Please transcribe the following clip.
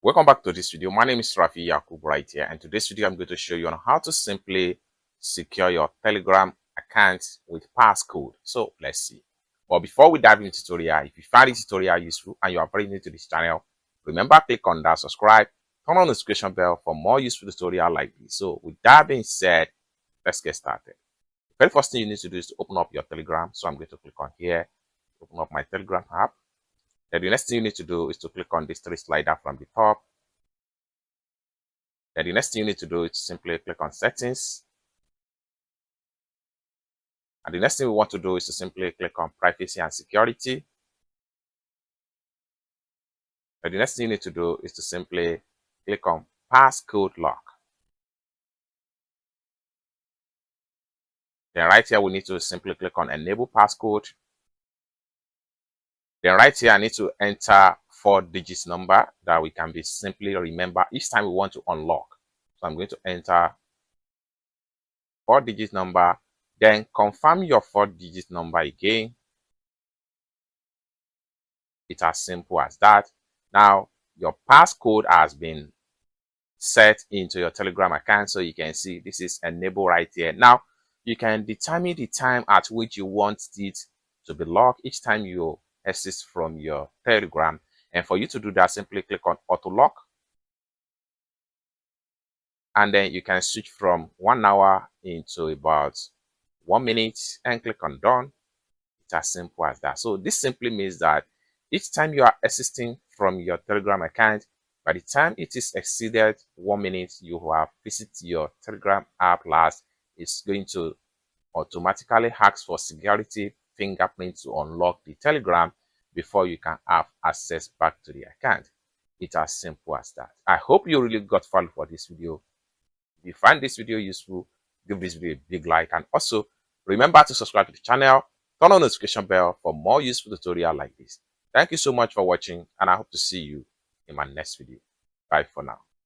Welcome back to this video. My name is Rafi Yakub right here, and today's video I'm going to show you on how to simply secure your Telegram account with passcode. So let's see. But before we dive into the tutorial, if you find this tutorial useful and you are very new to this channel, remember click on that subscribe, turn on the notification bell for more useful tutorial like this. So with that being said, let's get started. The very first thing you need to do is to open up your Telegram. So I'm going to click on here, open up my Telegram app. Then the next thing you need to do is to click on this three slider from the top. Then the next thing you need to do is simply click on settings. And the next thing we want to do is to simply click on privacy and security. And the next thing you need to do is to simply click on passcode lock. Then right here, we need to simply click on enable passcode. Then right here, I need to enter 4-digit number that we can be simply remember each time we want to unlock. So I'm going to enter 4-digit number, then confirm your 4-digit number again. It's as simple as that. Now your passcode has been set into your Telegram account, so you can see this is enabled right here. Now you can determine the time at which you want it to be locked each time you exit from your Telegram. And for you to do that, simply click on auto lock, and then you can switch from 1 hour into about 1 minute and click on done. It's as simple as that. So this simply means that each time you are exiting from your Telegram account, by the time it is exceeded 1 minute, you have visited your Telegram app last, it's going to automatically ask for security fingerprint to unlock the Telegram before you can have access back to the account. It's as simple as that. I hope you really got value for this video. If you find this video useful, give this video a big like, and also remember to subscribe to the channel, turn on the notification bell for more useful tutorial like this. Thank you so much for watching, and I hope to see you in my next video. Bye for now.